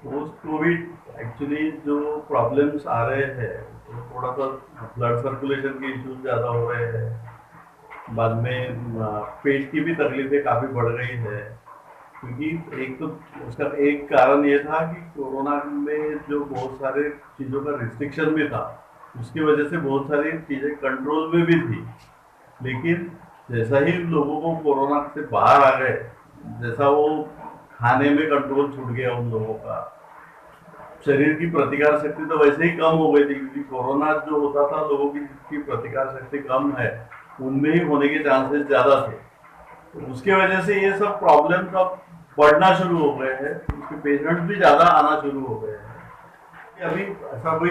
Post Covid actually जो problems आ रहे हैं तो थोड़ा सा ब्लड सर्कुलेशन के इश्यूज ज़्यादा हो रहे हैं। बाद में पेट की भी तकलीफें काफ़ी बढ़ गई है, क्योंकि एक तो उसका एक कारण ये था कि कोरोना में जो बहुत सारे चीज़ों का रिस्ट्रिक्शन भी था, उसकी वजह से बहुत सारी चीज़ें कंट्रोल में भी थी। लेकिन जैसा ही लोगों को कोरोना से बाहर आ गए, जैसा वो खाने में कंट्रोल छूट गया उन लोगों का, शरीर की प्रतिकार शक्ति तो वैसे ही कम हो गई थी, क्योंकि कोरोना जो होता था लोगों की जिसकी प्रतिकार शक्ति कम है उनमें ही होने के चांसेस ज्यादा थे। तो उसके वजह से ये सब प्रॉब्लम अब बढ़ना शुरू हो गए हैं, उसके पेशेंट भी ज्यादा आना शुरू हो गए हैं। अभी ऐसा कोई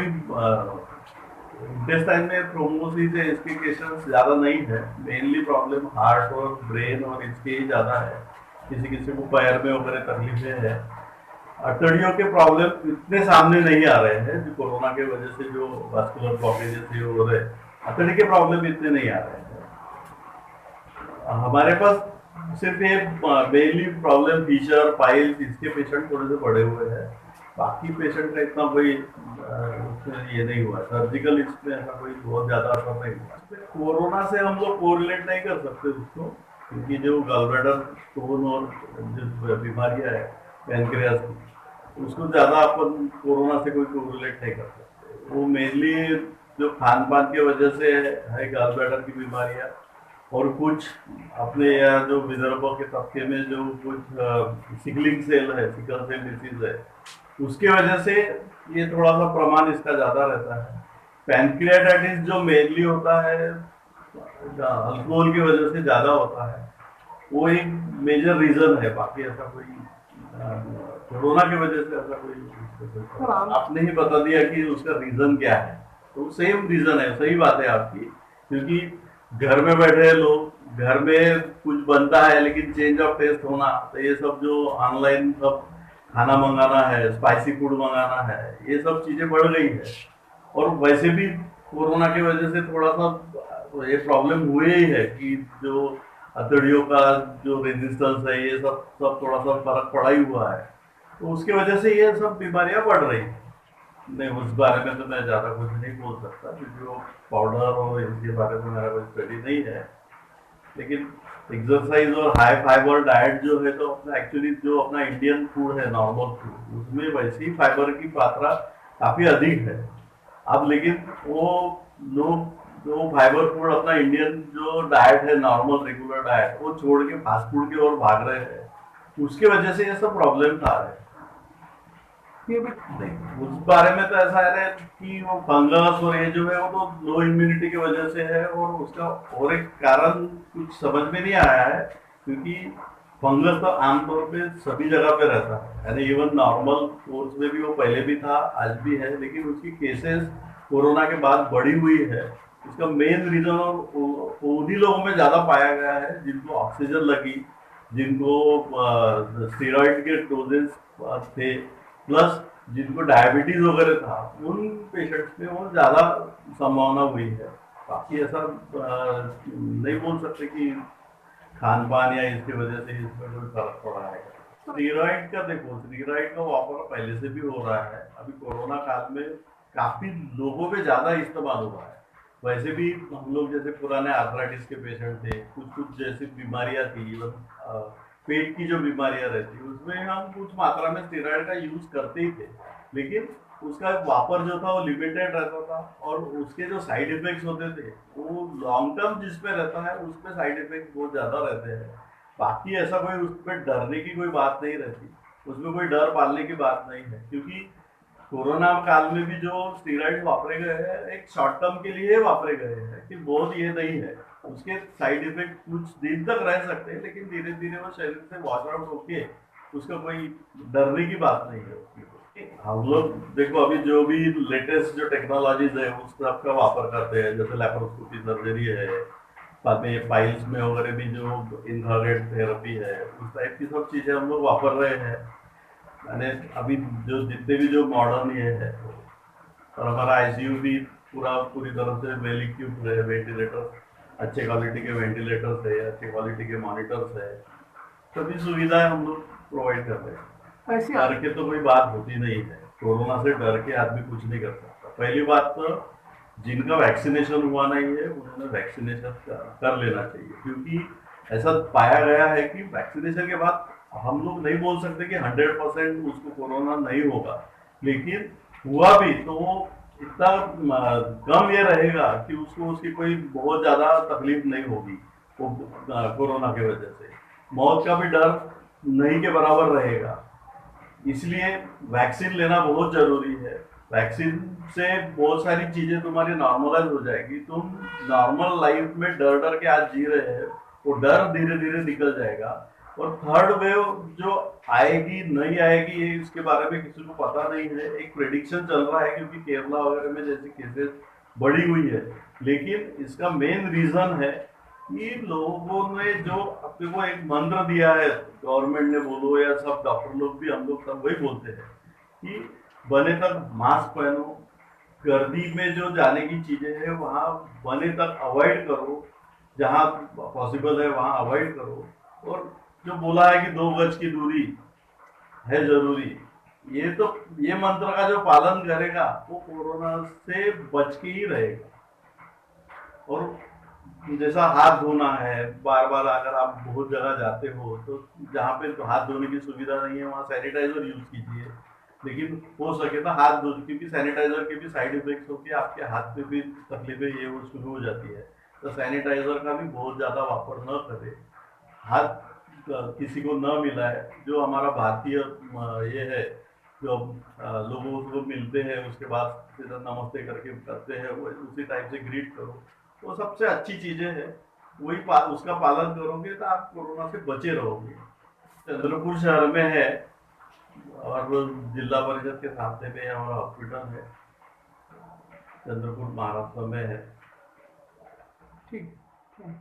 इंटेस्टाइन में थ्रोम्बोसिस है इसके केसेस ज्यादा नहीं है। मेनली प्रॉब्लम हार्ट और ब्रेन और इसके ही ज्यादा है। किसी किसी को पैर में वगैरह तकलीफें है। अतड़ियों के प्रॉब्लम इतने सामने नहीं आ रहे हैं जो कोरोना के वजह से जो वास्कुलर ब्लॉकेजेस ये हो रहे हैं, अतड़ी के प्रॉब्लम इतने नहीं आ रहे हैं हमारे पास। सिर्फ ये मेनली प्रॉब्लम फीचर पाइल्स इसके पेशेंट थोड़े से बड़े हुए हैं। बाकी पेशेंट का इतना कोई उसमें ये नहीं हुआ, सर्जिकल इसमें ऐसा कोई बहुत ज्यादा असर नहीं हुआ। कोरोना से हम लोग कोरिलेट नहीं कर सकते उसको, क्योंकि जो गलब्लैडर स्टोन और जो बीमारियां है पैनक्रियास की, उसको ज्यादा अपन कोरोना से कोई कोरिलेट नहीं कर सकते। वो मेनली जो खान पान की वजह से है गलब्लैडर की बीमारियां, और कुछ अपने यहाँ जो विदर्भ के तबके में जो कुछ सिकलिंग सेल है, सिकल सेल डिसीज है, उसके वजह से ये थोड़ा सा प्रमाण इसका ज्यादा रहता है। पैनक्रियाटाइटिस जो मेनली होता है अल्कोहल की वजह से ज्यादा होता है, वो एक मेजर रीजन है। बाकी ऐसा कोई कोरोना की वजह से ऐसा कोई आपने ही बता दिया कि उसका रीजन क्या है, तो सेम रीजन है। सही बात है आपकी, क्योंकि घर में बैठे लोग, घर में कुछ बनता है लेकिन चेंज ऑफ टेस्ट होना, तो ये सब जो ऑनलाइन सब खाना मंगाना है, स्पाइसी फूड मंगाना है, ये सब चीजें बढ़ गई है। और वैसे भी कोरोना की वजह से थोड़ा सा ये प्रॉब्लम हुए ही है कि जो हथौड़ियों का जो रेजिस्टेंस है ये सब सब थोड़ा सा फर्क पड़ा ही हुआ है। तो उसके वजह से ये सब बीमारियां बढ़ रही हैं। नहीं, उस बारे में तो मैं ज़्यादा कुछ नहीं बोल सकता, क्योंकि वो पाउडर और इसके बारे में मेरा कोई स्टडी नहीं है। लेकिन एक्सरसाइज और हाई फाइबर डाइट जो है, तो अपना एक्चुअली जो अपना इंडियन फूड है, नॉर्मल फूड, उसमें वैसे ही फाइबर की मात्रा काफ़ी अधिक है। अब लेकिन वो लोग जो फाइबर फूड अपना इंडियन जो डाइट है, नॉर्मल रेगुलर डाइट, वो छोड़ के फास्ट फूड की ओर भाग रहे हैं। उसके वजह से ये सब प्रॉब्लम आ रहे हैं। ये भी नहीं, उस बारे में तो ऐसा है कि वो फंगस और ये जो है वो तो लो इम्यूनिटी की वजह से है, और उसका और एक कारण कुछ समझ में नहीं आया है। क्योंकि फंगस तो आमतौर पे सभी जगह पे रहता है, यानी इवन नॉर्मल कोर्स में भी वो पहले भी था, आज भी है, लेकिन उसकी केसेस कोरोना के बाद बढ़ी हुई है। इसका मेन रीजन और उन्हीं लोगों में ज्यादा पाया गया है जिनको ऑक्सीजन लगी, जिनको स्टेरॉइड के डोजेस थे, प्लस जिनको डायबिटीज वगैरह था, उन पेशेंट्स में वो ज्यादा संभावना हुई है। बाकी ऐसा नहीं बोल सकते कि खान पान या इसकी वजह से इसमें कोई फर्क पड़ा है। स्टीरॉइड का देखो, स्टीरॉइड का वापर पहले से भी हो रहा है, अभी कोरोना काल में काफी लोगों में ज्यादा इस्तेमाल हुआ है। वैसे भी हम लोग जैसे पुराने आर्थराइटिस के पेशेंट थे, कुछ कुछ जैसी बीमारियां थी, इवन पेट की जो बीमारियां रहती उसमें हम कुछ मात्रा में स्टेरॉइड का यूज करते ही थे। लेकिन उसका वापर जो था वो लिमिटेड रहता था, और उसके जो साइड इफेक्ट्स होते थे वो लॉन्ग टर्म जिसमें रहता है उसमें साइड इफेक्ट बहुत ज्यादा रहते हैं। बाकी ऐसा कोई उसमें डरने की कोई बात नहीं रहती, उसमें कोई डर पालने की बात नहीं है। क्योंकि कोरोना काल में भी जो स्टीरॉइड वापरे गए हैं एक शॉर्ट टर्म के लिए वापरे गए हैं, कि बहुत ये नहीं है। उसके साइड इफेक्ट कुछ दिन तक रह सकते हैं, लेकिन धीरे धीरे वो शरीर से वॉश आउट होके उसका कोई डरने की बात नहीं है उसकी। हम लोग देखो अभी जो भी लेटेस्ट जो टेक्नोलॉजीज है उस सबका वापर करते हैं, जैसे लेप्रोस्कोपी सर्जरी है, बाद में पाइल्स में वगैरह भी जो इंफ्रारेड थेरेपी है, उस टाइप की सब चीजें हम लोग वापर रहे हैं। मैंने अभी जो जितने भी जो मॉडर्न ये है, और हमारा आईसीयू भी पूरी तरह से वेल इक्विप्ड है, वेंटिलेटर अच्छे क्वालिटी के वेंटिलेटर्स है, अच्छे क्वालिटी के मॉनिटर्स है, सभी सुविधाएं हम लोग प्रोवाइड कर रहे हैं। ऐसी डर के तो कोई बात होती नहीं है। कोरोना से डर के आदमी कुछ नहीं कर सकता। पहली बात तो जिनका वैक्सीनेशन हुआ नहीं है उन्होंने वैक्सीनेशन कर लेना चाहिए, क्योंकि ऐसा पाया गया है कि वैक्सीनेशन के बाद हम लोग नहीं बोल सकते कि 100% उसको कोरोना नहीं होगा, लेकिन हुआ भी तो वो इतना कम ये रहेगा कि उसको उसकी कोई बहुत ज्यादा तकलीफ नहीं होगी वो कोरोना की वजह से। मौत का भी डर नहीं के बराबर रहेगा। इसलिए वैक्सीन लेना बहुत जरूरी है। वैक्सीन से बहुत सारी चीजें तुम्हारी नॉर्मलाइज हो जाएगी। तुम नॉर्मल लाइफ में डर डर के आज जी रहे हैं, वो डर धीरे धीरे निकल जाएगा। और थर्ड वेव जो आएगी नहीं आएगी ये इसके बारे में किसी को पता नहीं है। एक प्रेडिक्शन चल रहा है क्योंकि केरला वगैरह में जैसे केसेस बढ़ी हुई है, लेकिन इसका मेन रीजन है कि लोगों ने जो अपने को एक मंत्र दिया है, गवर्नमेंट ने बोलो या सब डॉक्टर लोग भी, हम लोग सब वही बोलते हैं कि बने तक मास्क पहनो, गर्दी में जो जाने की चीजें हैं वहां बने तक अवॉइड करो, जहां पॉसिबल है वहां अवॉइड करो। और जो बोला है कि 2 गज की दूरी है जरूरी, ये तो ये मंत्र का जो पालन करेगा वो कोरोना से बच के ही रहेगा। और जैसा हाथ धोना है, बार बार अगर आप बहुत जगह जाते हो तो जहाँ पे तो हाथ धोने की सुविधा नहीं है वहाँ सैनिटाइजर यूज कीजिए। लेकिन हो सके तो हाथ धो, क्योंकि सैनिटाइजर के भी साइड इफेक्ट्स होती है, आपके हाथ पे भी तकलीफें ये वो शुरू हो जाती है। तो सैनिटाइजर का भी बहुत ज्यादा वापर न करें। हाथ किसी को न मिलाए। जो हमारा भारतीय ये है, जो लोगों को मिलते हैं उसके बाद सीधा नमस्ते करके करते हैं, वो उसी टाइप से ग्रीट करो। वो सबसे अच्छी चीजें हैं, वही उसका पालन करोगे तो आप कोरोना से बचे रहोगे। चंद्रपुर शहर में है और जिला परिषद के सामने में हमारा हॉस्पिटल है। चंद्रपुर महाराष्ट्र में है। ठीक है।